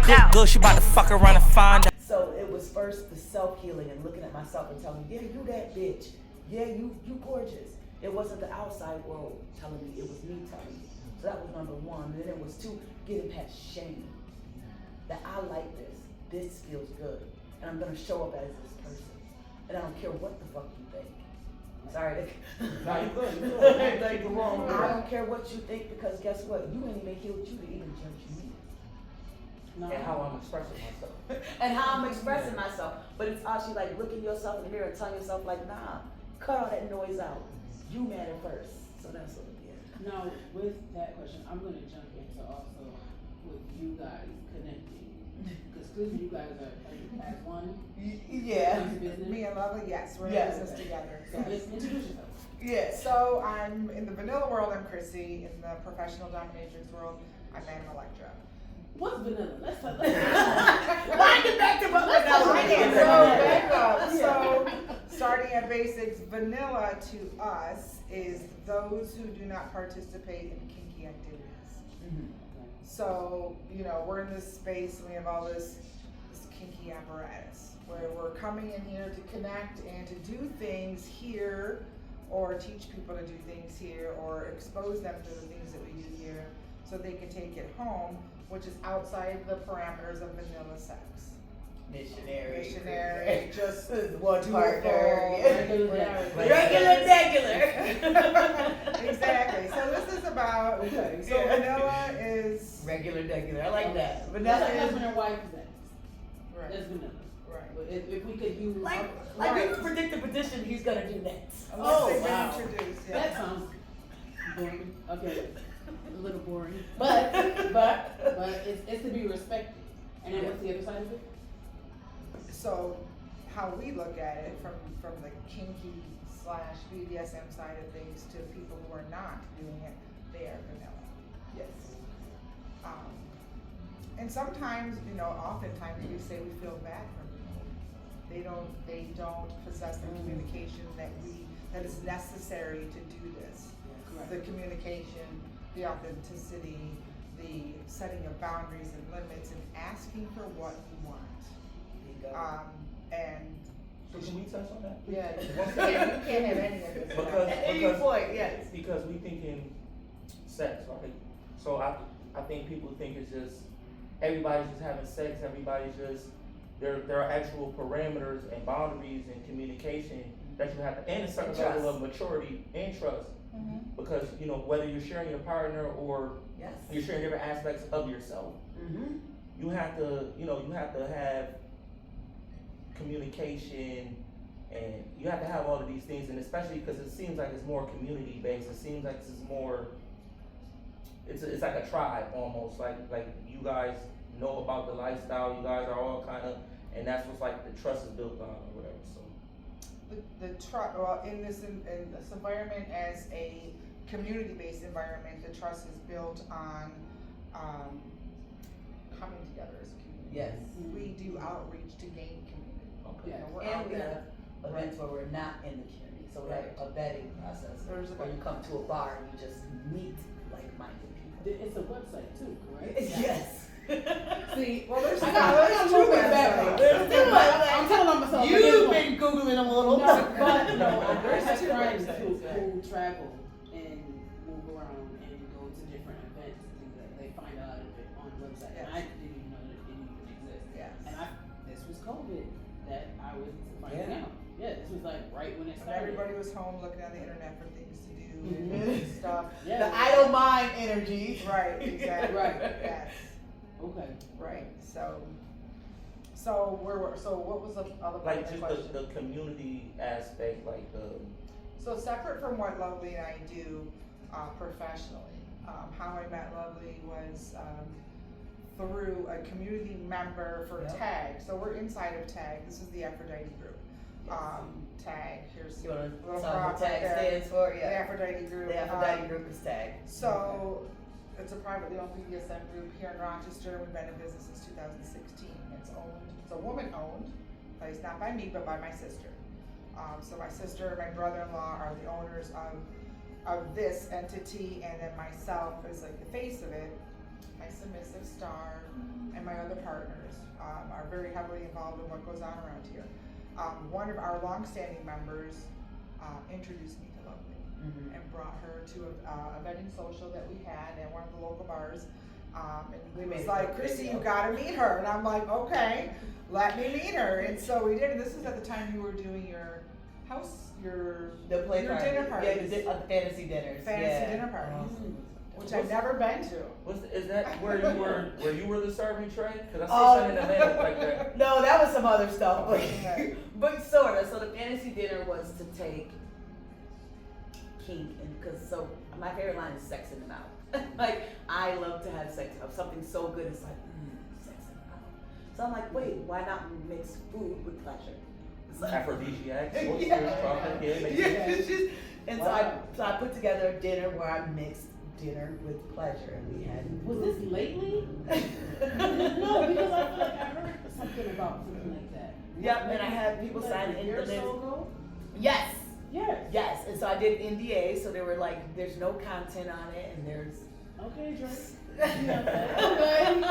find out. Good, she about to fuck around and find out. So it was first the self-healing and looking at myself and telling me, yeah, you that bitch. Yeah, you gorgeous. It wasn't the outside world telling me, it was me telling me. So that was number one. And then it was two, getting past shame. That I like this. This feels good. And I'm gonna show up as this person. And I don't care what the fuck you think. Sorry. No, you good. Like, I don't care what you think, because guess what? You ain't even healed you to even judge me. And how I'm expressing myself. And how I'm expressing myself. But it's actually like looking yourself in the mirror and telling yourself like, nah, cut all that noise out. You matter first. So that's what it is. Now, with that question, I'm gonna jump into also with you guys connecting. Because clearly you guys are as one. Yeah, me and Lovely, yes, we're in business together. So introduce yourself. Yeah, so I'm in the vanilla world, I'm Chrissy. In the professional dominatrix world, I'm Madam Electra. What's vanilla? Let's talk. Why get back to vanilla? So back up. So starting at basics, vanilla to us is those who do not participate in kinky activities. Mm-hmm. So, you know, we're in this space and we have all this kinky apparatus where we're coming in here to connect and to do things here, or teach people to do things here, or expose them to the things that we do here so they can take it home, which is outside the parameters of vanilla sex. Missionary, just one partner. Regular. Exactly. So this is about, vanilla is regular. I like that. That's Vanilla like is husband and wife sex. right. That's vanilla. Right. But if we could use like Right. you predict the position he's gonna do next. Unless they've wow. been introduced. Yeah. That sounds boring. Okay, a little boring. But it's to be respected. And then what's the other side of it? So how we look at it from the kinky / BDSM side of things to people who are not doing it, they are vanilla. Yes. And sometimes, you know, oftentimes we say we feel bad for them. They don't possess the communication that is necessary to do this. The communication, the authenticity, the setting of boundaries and limits, and asking for what you want. And So can we touch on that? yeah, One you second. can't have any of this. Because we thinking sex, right? So I think people think it's just everybody's just having sex. Everybody's just there are actual parameters and boundaries and communication that you have to, and a certain level of maturity and trust. Mm-hmm. Because you know whether you're sharing your partner or you're sharing different aspects of yourself, you have to have communication, and you have to have all of these things, and especially because it seems like it's more community based. It seems like it's more. It's like a tribe almost. Like you guys know about the lifestyle. You guys are all kind of, and that's what's like the trust is built on or whatever. So. In this environment, as a community-based environment, the trust is built on coming together as a community. Yes. We do outreach to gain community. Okay. You know, we're And out we there. have events where we're not in the community, so we have a vetting process. There's a Where you come to a bar and you just meet like-minded people. It's a website too, correct? Yes. See, Well, there's I got a little bit background. I'm telling on myself. You've been Googling them a little. No, but no, I There's have two friends websites, who travel and move around and go to different events and things like that. They find out of it on the website. And I didn't even know that it didn't even exist. Yes. And this was COVID that I was finding out. Yeah, this was like right when it And started. everybody was home looking on the internet for things to do Mhm. and stuff. Yeah. The idle mind energy. Right, exactly. Right. Yes. Okay. Right. So what was the other part Like of the just question? the community aspect, like the. So separate from what Lovely and I do professionally, how I met Lovely was through a community member for TAG. So we're inside of TAG. This is the Aphrodite group. TAG. Here's You want little to tell prop what right TAG there. stands for? The Yeah. Aphrodite group. The Aphrodite group is TAG. So it's a privately owned BDSM group here in Rochester. We've been in business since 2016. It's a woman-owned place, not by me, but by my sister. So my sister and my brother-in-law are the owners of this entity, and then myself is like the face of it, my submissive star, and and my other partners are very heavily involved in what goes on around here. One of our longstanding members introduced me to Lovely and brought her to a vetting social that we had at one of the local bars. And We he made was a like, good Chrissy, video. you gotta meet her. And I'm like, okay, let me meet her. And so we did. And this is at the time you were doing your house, your play your party. dinner Yeah, parties. the fantasy dinners. Fantasy dinner parties, which I've never been to. Is that where you were the serving tray? Cause I see Oh. something in the menu like that. No, that was some other stuff, but, Okay. but sort of. So the fantasy dinner was to take kink, and because so my favorite line is sex in the mouth. Like I love to have sex. Something so good, it's like sex in the mouth. So I'm like, wait, why not mix food with pleasure? It's like, Aphrodisiac, Yeah. chocolate, yeah, makes yeah, sense. it's just, and Wow. so I put together a dinner where I mixed dinner with pleasure, and we had. Was this lately? No, because I feel like I heard something about something like that. Yep, and I had people Like sign a in year the or so list. ago? Yes. Yes. Yes, and so I did NDA, so they were like, there's no content on it, and there's. Okay, Drake. Okay.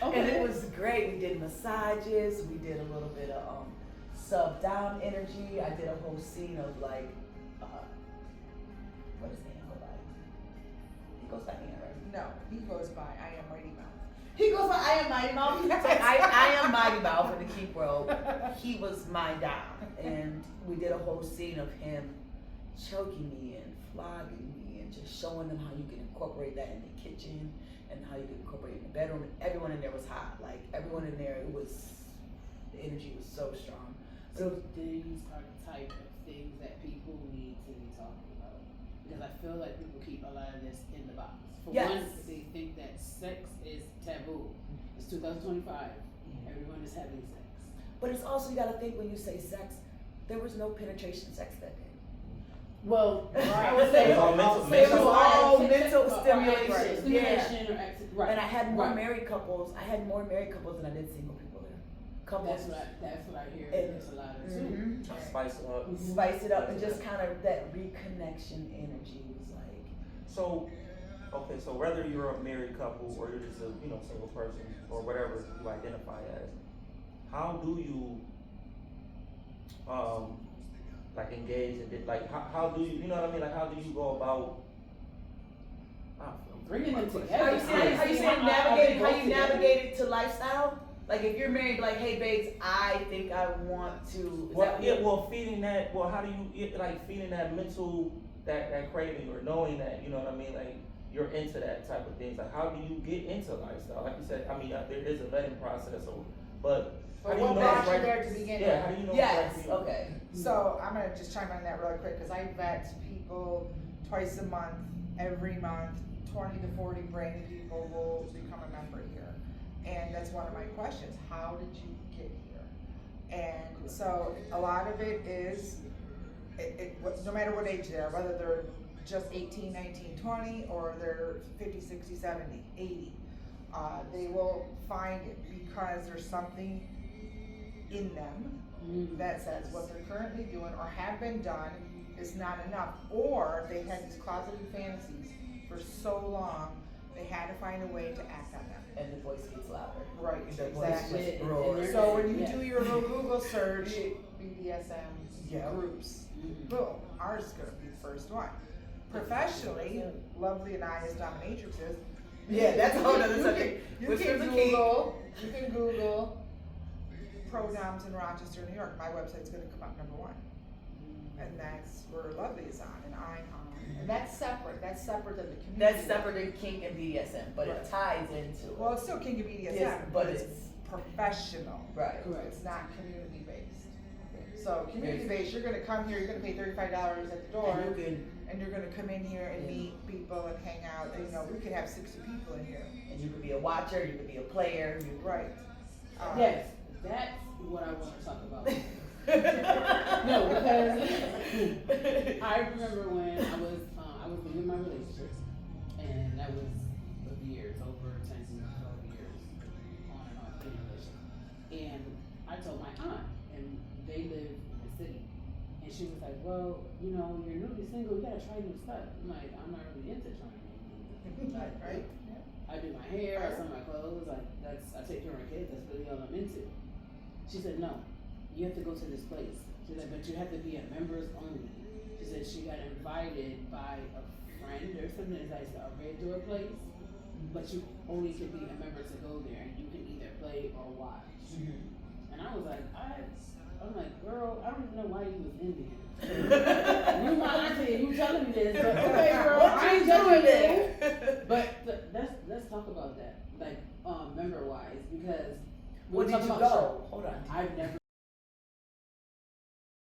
Okay. And it was great. We did massages. We did a little bit of sub down energy. I did a whole scene of like, what does Ian go by? He goes by Ian, right? No, he goes by I am Mighty Mouth. He goes by I am Mighty Mouth. So I am Mighty Mouth in the Keep World. He was my down, and we did a whole scene of him choking me and flogging me and just showing them how you can incorporate that in the kitchen and how you can incorporate it in the bedroom. And everyone in there was hot. Like everyone in there, the energy was so strong. So these are the type of things that people need to be talking about. Because I feel like people keep a lot of this in the box. For Yes. one, they think that sex is taboo. It's 2025. Everyone is having sex. But it's also, you gotta think when you say sex, there was no penetration sex that day. Well, I would say It was all mental- it was mental- all Right. mental Right. stimulation. Stimulation or right. And I had more Right. married couples. I had more married couples than I did single people there. Couples. That's what I hear. And- There's a lot of too. Mhm. Spice it up. Spice it up and just kind of that reconnection energy was like. So, okay, so whether you're a married couple or you're just a single person or whatever you identify as, how do you like engage in it? Like how do you know what I mean? Like how do you go about Bringing them together. Are you saying Honestly, how you navigated to lifestyle? Like if you're married, like, hey babes, I think I want to. Feeding that. Well, how do you like feeding that mental that craving or knowing that you know what I mean? Like you're into that type of things. Like how do you get into lifestyle? Like you said, I mean, there is a vetting process, but how do you what know brought it's you right? there to begin Yeah, with? how do you know Yes. it's right for you? Okay. So I'm gonna just chime on that really quick because I vet people twice a month, every month. 20 to 40 brand new people will become a member here, and that's one of my questions. How did you get here? And so a lot of it is, no matter what age they are, whether they're just 18, 19, 20, or they're 50, 60, 70, 80, they will find it because there's something in them that says what they're currently doing or have been done is not enough, or they've had these closeted fantasies for so long, they had to find a way to act on them. And the voice gets louder. Right, The voice exactly. just roars. So when you Yeah. do your little Google search, BDSM Yeah. groups, boom, ours is gonna be the first one. Professionally, Lovely and I as dominatrixes. Yeah, that's a whole other subject. You Which can was a key. Google pro doms in Rochester, New York. My website's gonna come up number one. And that's where Lovely is on, and I'm on. And that's separate than the community. That's separate than kink and BDSM, but it ties into it. Well, it's still King of BDSM, Yes, but but it's it's- professional. Right. Correct. It's not community based. So community based, you're gonna come here, you're gonna pay $35 at the door, And you can, and you're gonna come in here and Yeah. meet people and hang out. And, we could have 60 people in here. and you could be a watcher, you could be a player. You Right. Yes, that's what I want to talk about. No, because I remember when I was in my relationship, and that was years, over 10 to 12 years, on and off in a relationship. And I told my aunt, and they live in the city, and she was like, well, you're newly single, you gotta try new stuff. I'm like, I'm not really into trying anything. Right. I do my hair, I sew my clothes, I take care of my kids, that's really all I'm into. She said, no, you have to go to this place. She said, but you have to be a members only. She said she got invited by a friend or something that's like a red door place, but you only can be a member to go there, and you can either play or watch. And I was like, I'm like, girl, I don't even know why you was in there. You my auntie, and you telling me this, but okay, girl, I ain't doing this. But let's talk about that, like member wise, because Where did you go? Hold on. I've never